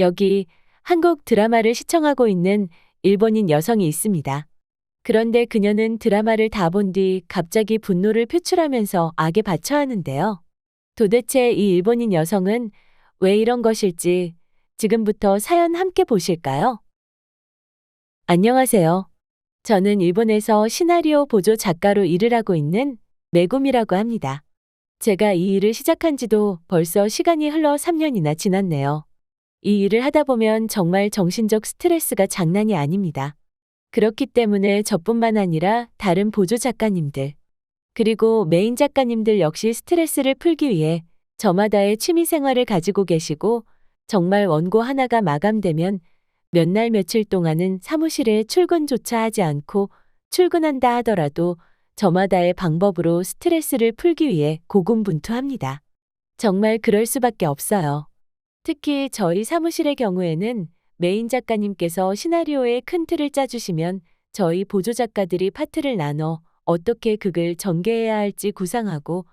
여기 한국 드라마를 시청하고 있는 일본인 여성이 있습니다. 그런데 그녀는 드라마를 다 본 뒤 갑자기 분노를 표출하면서 악에 바쳐하는데요. 도대체 이 일본인 여성은 왜 이런 것일지 지금부터 사연 함께 보실까요? 안녕하세요. 저는 일본에서 시나리오 보조 작가로 일을 하고 있는 메구미라고 합니다. 제가 이 일을 시작한 지도 벌써 시간이 흘러 3년이나 지났네요. 이 일을 하다 보면 정말 정신적 스트레스가 장난이 아닙니다. 그렇기 때문에 저뿐만 아니라 다른 보조 작가님들, 그리고 메인 작가님들 역시 스트레스를 풀기 위해 저마다의 취미 생활을 가지고 계시고 정말 원고 하나가 마감되면 몇 날 며칠 동안은 사무실에 출근조차 하지 않고 출근한다 하더라도 저마다의 방법으로 스트레스를 풀기 위해 고군분투합니다. 정말 그럴 수밖에 없어요. 특히 저희 사무실의 경우에는 메인 작가님께서 시나리오의 큰 틀을 짜주시면 저희 보조 작가들이 파트를 나눠 어떻게 극을 전개해야 할지 구상하고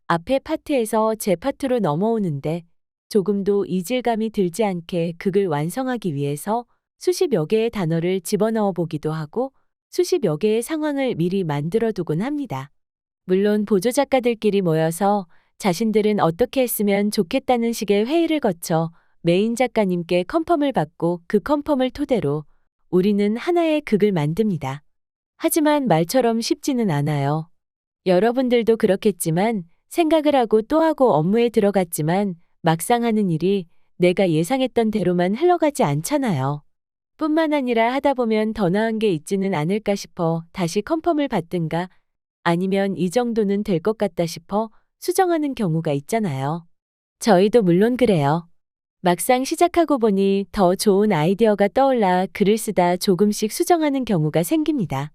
앞에 파트에서 제 파트로 넘어오는데 조금도 이질감이 들지 않게 극을 완성하기 위해서 수십여 개의 단어를 집어넣어 보기도 하고 수십여 개의 상황을 미리 만들어 두곤 합니다. 물론 보조 작가들끼리 모여서 자신들은 어떻게 했으면 좋겠다는 식의 회의를 거쳐 메인 작가님께 컨펌을 받고 그 컨펌을 토대로 우리는 하나의 극을 만듭니다. 하지만 말처럼 쉽지는 않아요. 여러분들도 그렇겠지만 생각을 하고 또 하고 업무에 들어갔지만 막상 하는 일이 내가 예상했던 대로만 흘러가지 않잖아요. 뿐만 아니라 하다 보면 더 나은 게 있지는 않을까 싶어 다시 컨펌을 받든가 아니면 이 정도는 될 것 같다 싶어 수정하는 경우가 있잖아요. 저희도 물론 그래요. 막상 시작하고 보니 더 좋은 아이디어가 떠올라 글을 쓰다 조금씩 수정하는 경우가 생깁니다.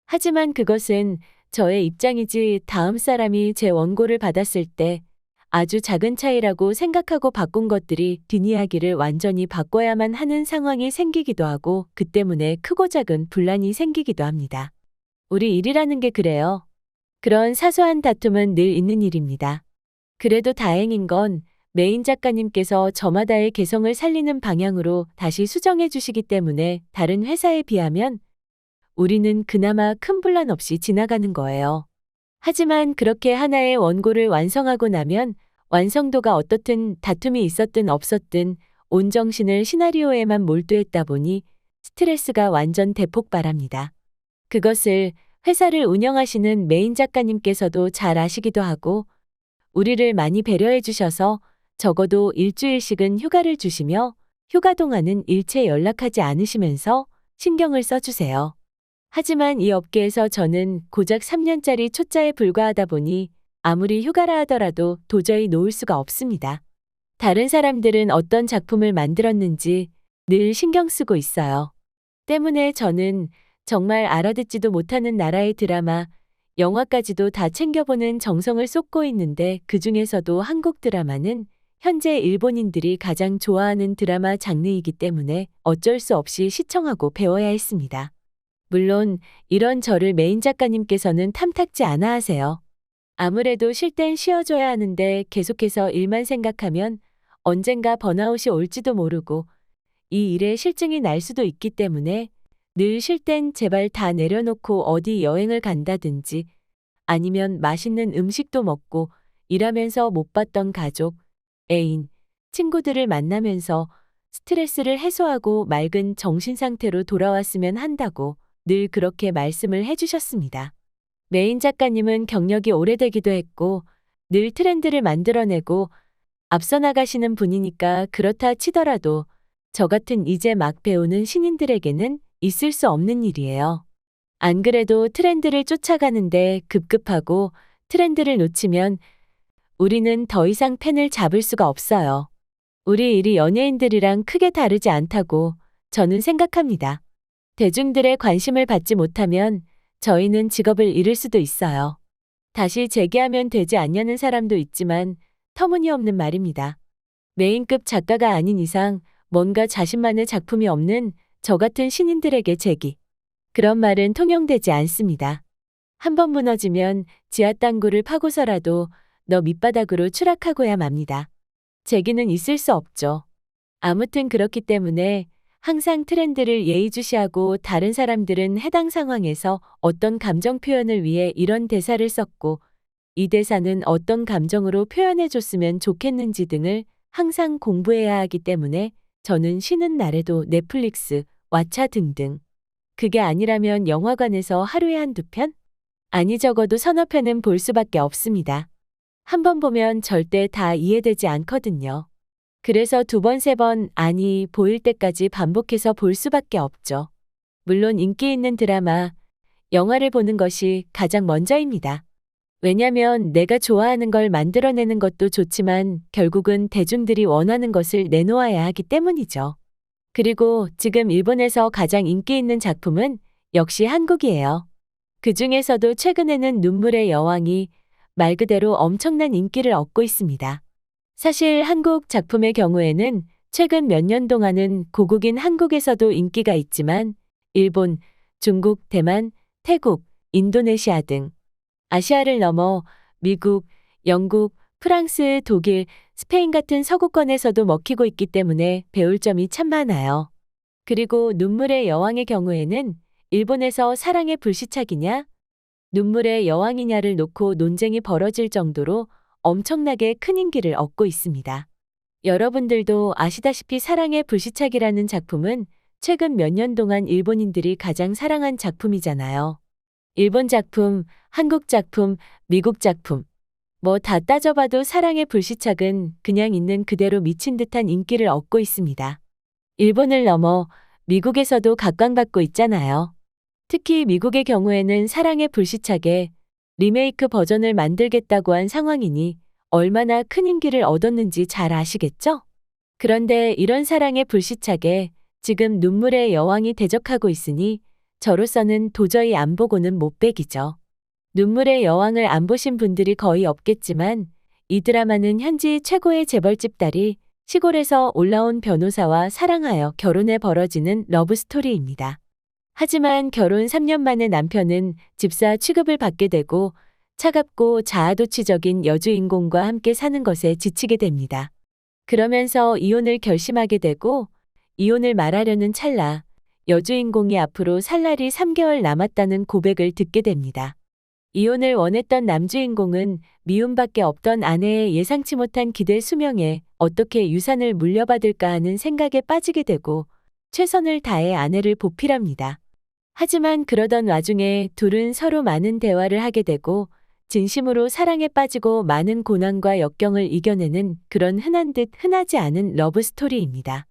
하지만 그것은 저의 입장이지 다음 사람이 제 원고를 받았을 때 아주 작은 차이라고 생각하고 바꾼 것들이 뒷이야기를 완전히 바꿔야만 하는 상황이 생기기도 하고 그 때문에 크고 작은 분란이 생기기도 합니다. 우리 일이라는 게 그래요. 그런 사소한 다툼은 늘 있는 일입니다. 그래도 다행인 건 메인 작가님께서 저마다의 개성을 살리는 방향으로 다시 수정해 주시기 때문에 다른 회사에 비하면 우리는 그나마 큰 분란 없이 지나가는 거예요. 하지만 그렇게 하나의 원고를 완성하고 나면 완성도가 어떻든 다툼이 있었든 없었든 온 정신을 시나리오에만 몰두했다 보니 스트레스가 완전 대폭발합니다. 그것을 회사를 운영하시는 메인 작가님께서도 잘 아시기도 하고 우리를 많이 배려해 주셔서 적어도 일주일씩은 휴가를 주시며 휴가 동안은 일체 연락하지 않으시면서 신경을 써주세요. 하지만 이 업계에서 저는 고작 3년짜리 초짜에 불과하다 보니 아무리 휴가라 하더라도 도저히 놓을 수가 없습니다. 다른 사람들은 어떤 작품을 만들었는지 늘 신경 쓰고 있어요. 때문에 저는 정말 알아듣지도 못하는 나라의 드라마, 영화까지도 다 챙겨보는 정성을 쏟고 있는데 그중에서도 한국 드라마는 현재 일본인들이 가장 좋아하는 드라마 장르이기 때문에 어쩔 수 없이 시청하고 배워야 했습니다. 물론 이런 저를 메인 작가님께서는 탐탁지 않아 하세요. 아무래도 쉴 땐 쉬어줘야 하는데 계속해서 일만 생각하면 언젠가 번아웃이 올지도 모르고 이 일에 실증이 날 수도 있기 때문에 늘 쉴 땐 제발 다 내려놓고 어디 여행을 간다든지 아니면 맛있는 음식도 먹고 일하면서 못 봤던 가족, 애인, 친구들을 만나면서 스트레스를 해소하고 맑은 정신 상태로 돌아왔으면 한다고 늘 그렇게 말씀을 해주셨습니다. 메인 작가님은 경력이 오래되기도 했고 늘 트렌드를 만들어내고 앞서 나가시는 분이니까 그렇다 치더라도 저 같은 이제 막 배우는 신인들에게는 있을 수 없는 일이에요. 안 그래도 트렌드를 쫓아가는데 급급하고 트렌드를 놓치면 우리는 더 이상 펜을 잡을 수가 없어요. 우리 일이 연예인들이랑 크게 다르지 않다고 저는 생각합니다. 대중들의 관심을 받지 못하면 저희는 직업을 잃을 수도 있어요. 다시 재기하면 되지 않냐는 사람도 있지만 터무니없는 말입니다. 메인급 작가가 아닌 이상 뭔가 자신만의 작품이 없는 저 같은 신인들에게 재기. 그런 말은 통용되지 않습니다. 한번 무너지면 지하 땅굴을 파고서라도 너 밑바닥으로 추락하고야 맙니다. 재기는 있을 수 없죠. 아무튼 그렇기 때문에 항상 트렌드를 예의주시하고 다른 사람들은 해당 상황에서 어떤 감정 표현을 위해 이런 대사를 썼고 이 대사는 어떤 감정으로 표현해줬으면 좋겠는지 등을 항상 공부해야 하기 때문에 저는 쉬는 날에도 넷플릭스, 왓챠 등등. 그게 아니라면 영화관에서 하루에 한두 편? 아니 적어도 서너 편은 볼 수밖에 없습니다. 한 번 보면 절대 다 이해되지 않거든요. 그래서 두 번, 세 번, 아니 보일 때까지 반복해서 볼 수밖에 없죠. 물론 인기 있는 드라마, 영화를 보는 것이 가장 먼저입니다. 왜냐면 내가 좋아하는 걸 만들어내는 것도 좋지만 결국은 대중들이 원하는 것을 내놓아야 하기 때문이죠. 그리고 지금 일본에서 가장 인기 있는 작품은 역시 한국이에요. 그 중에서도 최근에는 눈물의 여왕이 말 그대로 엄청난 인기를 얻고 있습니다. 사실 한국 작품의 경우에는 최근 몇 년 동안은 고국인 한국에서도 인기가 있지만 일본, 중국, 대만, 태국, 인도네시아 등 아시아를 넘어 미국, 영국, 프랑스, 독일, 스페인 같은 서구권에서도 먹히고 있기 때문에 배울 점이 참 많아요. 그리고 눈물의 여왕의 경우에는 일본에서 사랑의 불시착이냐, 눈물의 여왕이냐를 놓고 논쟁이 벌어질 정도로 엄청나게 큰 인기를 얻고 있습니다. 여러분들도 아시다시피 사랑의 불시착이라는 작품은 최근 몇 년 동안 일본인들이 가장 사랑한 작품이잖아요. 일본 작품, 한국 작품, 미국 작품. 뭐 다 따져봐도 사랑의 불시착은 그냥 있는 그대로 미친 듯한 인기를 얻고 있습니다. 일본을 넘어 미국에서도 각광받고 있잖아요. 특히 미국의 경우에는 사랑의 불시착에 리메이크 버전을 만들겠다고 한 상황이니 얼마나 큰 인기를 얻었는지 잘 아시겠죠? 그런데 이런 사랑의 불시착에 지금 눈물의 여왕이 대적하고 있으니 저로서는 도저히 안 보고는 못 배기죠. 눈물의 여왕을 안 보신 분들이 거의 없겠지만 이 드라마는 현지 최고의 재벌집 딸이 시골에서 올라온 변호사와 사랑하여 결혼해 벌어지는 러브스토리입니다. 하지만 결혼 3년 만에 남편은 집사 취급을 받게 되고 차갑고 자아도취적인 여주인공과 함께 사는 것에 지치게 됩니다. 그러면서 이혼을 결심하게 되고 이혼을 말하려는 찰나 여주인공이 앞으로 살 날이 3개월 남았다는 고백을 듣게 됩니다. 이혼을 원했던 남주인공은 미움밖에 없던 아내의 예상치 못한 기대 수명에 어떻게 유산을 물려받을까 하는 생각에 빠지게 되고 최선을 다해 아내를 보필합니다. 하지만 그러던 와중에 둘은 서로 많은 대화를 하게 되고 진심으로 사랑에 빠지고 많은 고난과 역경을 이겨내는 그런 흔한 듯 흔하지 않은 러브스토리입니다.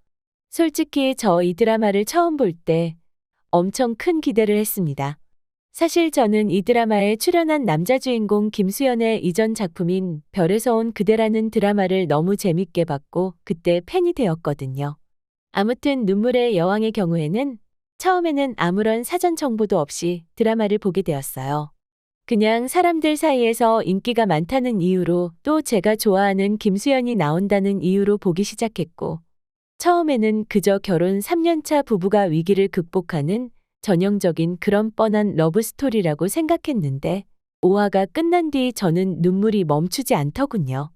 솔직히 저 이 드라마를 처음 볼 때 엄청 큰 기대를 했습니다. 사실 저는 이 드라마에 출연한 남자 주인공 김수현의 이전 작품인 별에서 온 그대라는 드라마를 너무 재밌게 봤고 그때 팬이 되었거든요. 아무튼 눈물의 여왕의 경우에는 처음에는 아무런 사전 정보도 없이 드라마를 보게 되었어요. 그냥 사람들 사이에서 인기가 많다는 이유로 또 제가 좋아하는 김수현이 나온다는 이유로 보기 시작했고 처음에는 그저 결혼 3년차 부부가 위기를 극복하는 전형적인 그런 뻔한 러브스토리라고 생각했는데 5화가 끝난 뒤 저는 눈물이 멈추지 않더군요.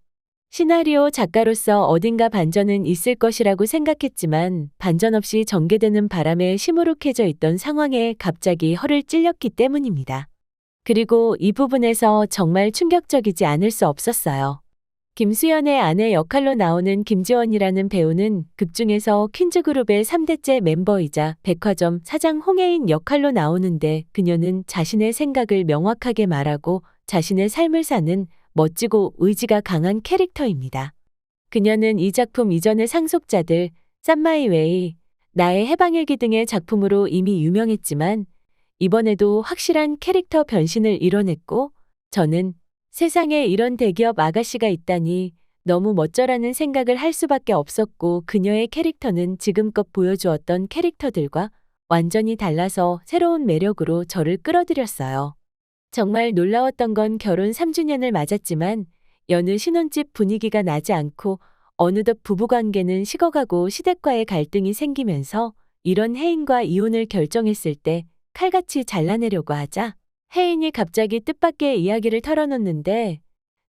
시나리오 작가로서 어딘가 반전은 있을 것이라고 생각했지만 반전 없이 전개되는 바람에 시무룩해져 있던 상황에 갑자기 허를 찔렸기 때문입니다. 그리고 이 부분에서 정말 충격적이지 않을 수 없었어요. 김수현의 아내 역할로 나오는 김지원이라는 배우는 극중에서 퀸즈그룹의 3대째 멤버이자 백화점 사장 홍혜인 역할로 나오는데 그녀는 자신의 생각을 명확하게 말하고 자신의 삶을 사는 멋지고 의지가 강한 캐릭터입니다. 그녀는 이 작품 이전의 상속자들, 쌈마이웨이, 나의 해방일기 등의 작품으로 이미 유명했지만 이번에도 확실한 캐릭터 변신을 이뤄냈고 저는 세상에 이런 대기업 아가씨가 있다니 너무 멋져라는 생각을 할 수밖에 없었고 그녀의 캐릭터는 지금껏 보여주었던 캐릭터들과 완전히 달라서 새로운 매력으로 저를 끌어들였어요. 정말 놀라웠던 건 결혼 3주년을 맞았지만 여느 신혼집 분위기가 나지 않고 어느덧 부부관계는 식어가고 시댁과의 갈등이 생기면서 이런 혜인과 이혼을 결정했을 때 칼같이 잘라내려고 하자 혜인이 갑자기 뜻밖의 이야기를 털어놓는데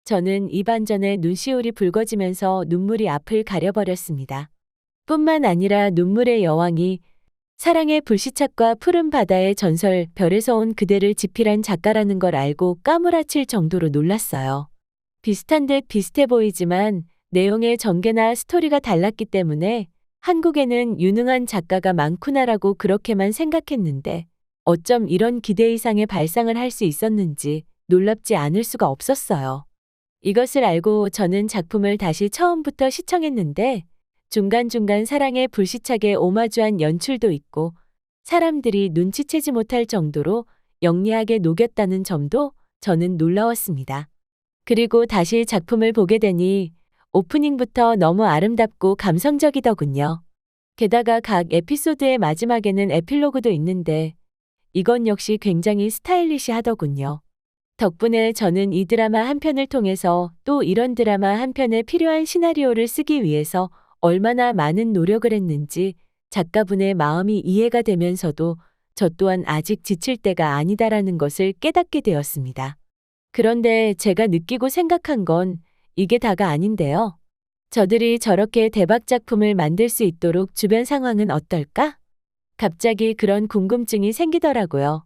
저는 이 반전에 눈시울이 붉어지면서 눈물이 앞을 가려버렸습니다. 뿐만 아니라 눈물의 여왕이 사랑의 불시착과 푸른 바다의 전설 별에서 온 그대를 집필한 작가라는 걸 알고 까무라칠 정도로 놀랐어요. 비슷한 듯 비슷해 보이지만 내용의 전개나 스토리가 달랐기 때문에 한국에는 유능한 작가가 많구나라고 그렇게만 생각했는데 어쩜 이런 기대 이상의 발상을 할 수 있었는지 놀랍지 않을 수가 없었어요. 이것을 알고 저는 작품을 다시 처음부터 시청했는데 중간중간 사랑의 불시착에 오마주한 연출도 있고 사람들이 눈치채지 못할 정도로 영리하게 녹였다는 점도 저는 놀라웠습니다. 그리고 다시 작품을 보게 되니 오프닝부터 너무 아름답고 감성적이더군요. 게다가 각 에피소드의 마지막에는 에필로그도 있는데 이건 역시 굉장히 스타일리시하더군요. 덕분에 저는 이 드라마 한 편을 통해서 또 이런 드라마 한 편에 필요한 시나리오를 쓰기 위해서 얼마나 많은 노력을 했는지 작가분의 마음이 이해가 되면서도 저 또한 아직 지칠 때가 아니다라는 것을 깨닫게 되었습니다. 그런데 제가 느끼고 생각한 건 이게 다가 아닌데요. 저들이 저렇게 대박 작품을 만들 수 있도록 주변 상황은 어떨까? 갑자기 그런 궁금증이 생기더라고요.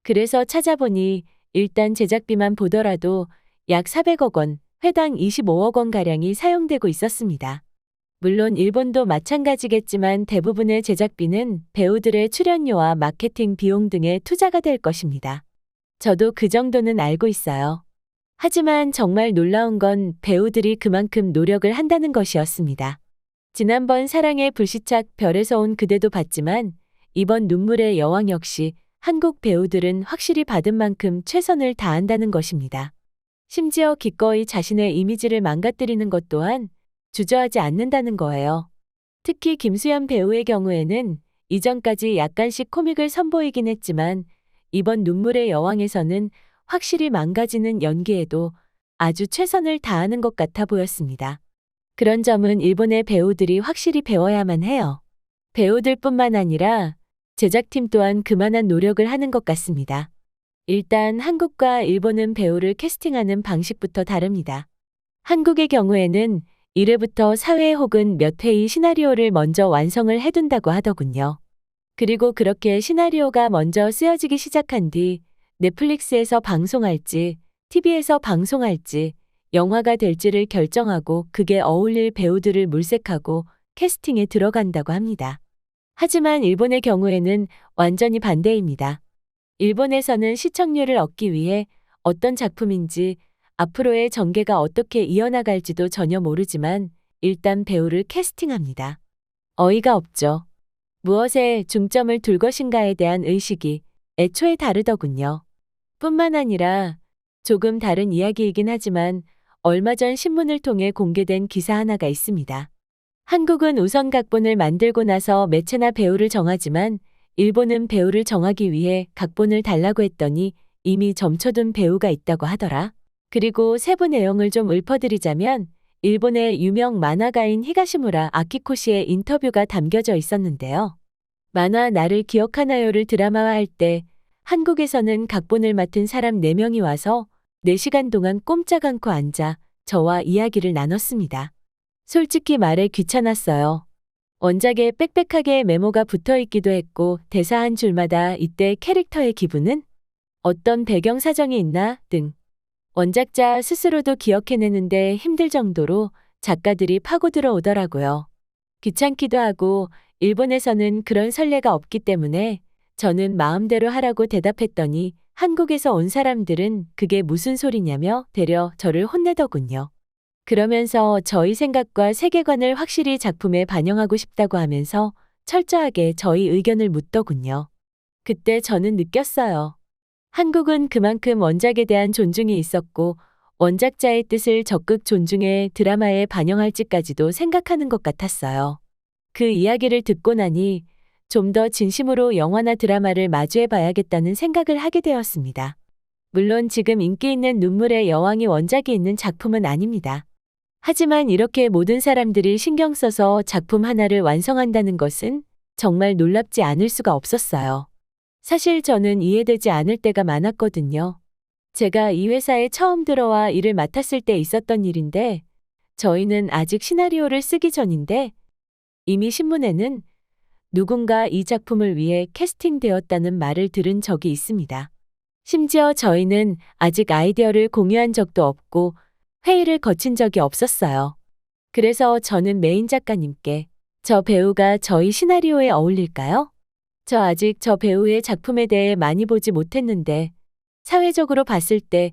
그래서 찾아보니 일단 제작비만 보더라도 약 400억 원, 회당 25억 원가량이 사용되고 있었습니다. 물론 일본도 마찬가지겠지만 대부분의 제작비는 배우들의 출연료와 마케팅 비용 등에 투자가 될 것입니다. 저도 그 정도는 알고 있어요. 하지만 정말 놀라운 건 배우들이 그만큼 노력을 한다는 것이었습니다. 지난번 사랑의 불시착 별에서 온 그대도 봤지만 이번 눈물의 여왕 역시 한국 배우들은 확실히 받은 만큼 최선을 다한다는 것입니다. 심지어 기꺼이 자신의 이미지를 망가뜨리는 것 또한 주저하지 않는다는 거예요. 특히 김수현 배우의 경우에는 이전까지 약간씩 코믹을 선보이긴 했지만 이번 눈물의 여왕에서는 확실히 망가지는 연기에도 아주 최선을 다하는 것 같아 보였습니다. 그런 점은 일본의 배우들이 확실히 배워야만 해요. 배우들뿐만 아니라 제작팀 또한 그만한 노력을 하는 것 같습니다. 일단 한국과 일본은 배우를 캐스팅하는 방식부터 다릅니다. 한국의 경우에는 1회부터 4회 혹은 몇 회의 시나리오를 먼저 완성을 해둔다고 하더군요. 그리고 그렇게 시나리오가 먼저 쓰여지기 시작한 뒤 넷플릭스에서 방송할지, TV에서 방송할지, 영화가 될지를 결정하고 그게 어울릴 배우들을 물색하고 캐스팅에 들어간다고 합니다. 하지만 일본의 경우에는 완전히 반대입니다. 일본에서는 시청률을 얻기 위해 어떤 작품인지 앞으로의 전개가 어떻게 이어나갈지도 전혀 모르지만 일단 배우를 캐스팅합니다. 어이가 없죠. 무엇에 중점을 둘 것인가에 대한 의식이 애초에 다르더군요. 뿐만 아니라 조금 다른 이야기이긴 하지만 얼마 전 신문을 통해 공개된 기사 하나가 있습니다. 한국은 우선 각본을 만들고 나서 매체나 배우를 정하지만 일본은 배우를 정하기 위해 각본을 달라고 했더니 이미 점쳐둔 배우가 있다고 하더라. 그리고 세부 내용을 좀 읊어드리자면 일본의 유명 만화가인 히가시무라 아키코시의 인터뷰가 담겨져 있었는데요. 만화 나를 기억하나요를 드라마화할 때 한국에서는 각본을 맡은 사람 4명이 와서 4시간 동안 꼼짝 않고 앉아 저와 이야기를 나눴습니다. 솔직히 말해 귀찮았어요. 원작에 빽빽하게 메모가 붙어 있기도 했고 대사 한 줄마다 이때 캐릭터의 기분은? 어떤 배경 사정이 있나? 등. 원작자 스스로도 기억해내는데 힘들 정도로 작가들이 파고 들어오더라고요. 귀찮기도 하고 일본에서는 그런 선례가 없기 때문에 저는 마음대로 하라고 대답했더니 한국에서 온 사람들은 그게 무슨 소리냐며 되려 저를 혼내더군요. 그러면서 저희 생각과 세계관을 확실히 작품에 반영하고 싶다고 하면서 철저하게 저희 의견을 묻더군요. 그때 저는 느꼈어요. 한국은 그만큼 원작에 대한 존중이 있었고 원작자의 뜻을 적극 존중해 드라마에 반영할지까지도 생각하는 것 같았어요. 그 이야기를 듣고 나니 좀 더 진심으로 영화나 드라마를 마주해 봐야겠다는 생각을 하게 되었습니다. 물론 지금 인기 있는 눈물의 여왕이 원작이 있는 작품은 아닙니다. 하지만 이렇게 모든 사람들이 신경 써서 작품 하나를 완성한다는 것은 정말 놀랍지 않을 수가 없었어요. 사실 저는 이해되지 않을 때가 많았거든요. 제가 이 회사에 처음 들어와 일을 맡았을 때 있었던 일인데 저희는 아직 시나리오를 쓰기 전인데 이미 신문에는 누군가 이 작품을 위해 캐스팅되었다는 말을 들은 적이 있습니다. 심지어 저희는 아직 아이디어를 공유한 적도 없고 회의를 거친 적이 없었어요. 그래서 저는 메인 작가님께 저 배우가 저희 시나리오에 어울릴까요? 저 아직 저 배우의 작품에 대해 많이 보지 못했는데 사회적으로 봤을 때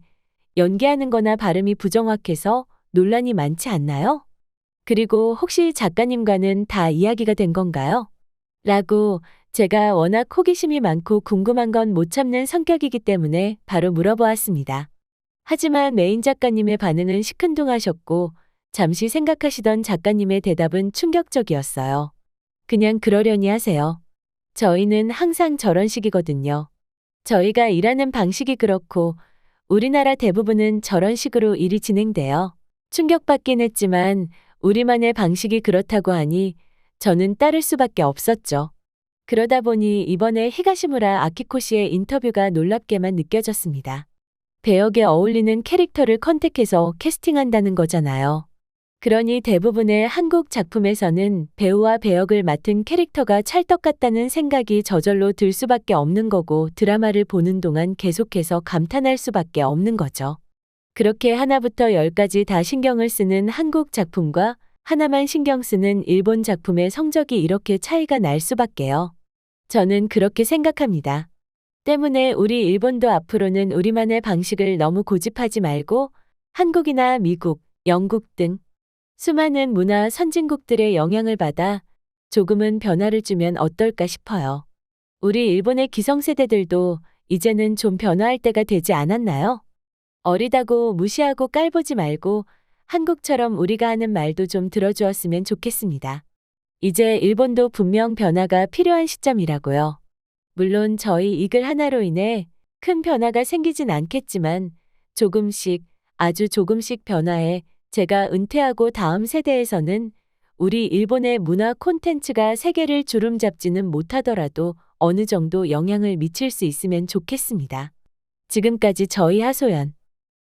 연기하는 거나 발음이 부정확해서 논란이 많지 않나요? 그리고 혹시 작가님과는 다 이야기가 된 건가요? 라고 제가 워낙 호기심이 많고 궁금한 건 못 참는 성격이기 때문에 바로 물어보았습니다. 하지만 메인 작가님의 반응은 시큰둥하셨고 잠시 생각하시던 작가님의 대답은 충격적이었어요. 그냥 그러려니 하세요. 저희는 항상 저런 식이거든요. 저희가 일하는 방식이 그렇고 우리나라 대부분은 저런 식으로 일이 진행돼요. 충격받긴 했지만 우리만의 방식이 그렇다고 하니 저는 따를 수밖에 없었죠. 그러다 보니 이번에 히가시무라 아키코 씨의 인터뷰가 놀랍게만 느껴졌습니다. 배역에 어울리는 캐릭터를 컨택해서 캐스팅한다는 거잖아요. 그러니 대부분의 한국 작품에서는 배우와 배역을 맡은 캐릭터가 찰떡 같다는 생각이 저절로 들 수밖에 없는 거고 드라마를 보는 동안 계속해서 감탄할 수밖에 없는 거죠. 그렇게 하나부터 열까지 다 신경을 쓰는 한국 작품과 하나만 신경 쓰는 일본 작품의 성적이 이렇게 차이가 날 수밖에요. 저는 그렇게 생각합니다. 때문에 우리 일본도 앞으로는 우리만의 방식을 너무 고집하지 말고 한국이나 미국, 영국 등 수많은 문화 선진국들의 영향을 받아 조금은 변화를 주면 어떨까 싶어요. 우리 일본의 기성세대들도 이제는 좀 변화할 때가 되지 않았나요? 어리다고 무시하고 깔보지 말고 한국처럼 우리가 하는 말도 좀 들어주었으면 좋겠습니다. 이제 일본도 분명 변화가 필요한 시점이라고요. 물론 저희 이 글 하나로 인해 큰 변화가 생기진 않겠지만 조금씩 아주 조금씩 변화해 제가 은퇴하고 다음 세대에서는 우리 일본의 문화 콘텐츠가 세계를 주름잡지는 못하더라도 어느 정도 영향을 미칠 수 있으면 좋겠습니다. 지금까지 저희 하소연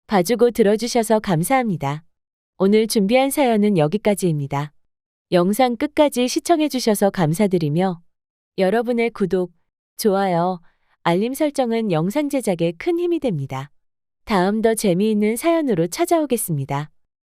봐주고 들어주셔서 감사합니다. 오늘 준비한 사연은 여기까지입니다. 영상 끝까지 시청해주셔서 감사드리며 여러분의 구독, 좋아요, 알림 설정은 영상 제작에 큰 힘이 됩니다. 다음 더 재미있는 사연으로 찾아오겠습니다.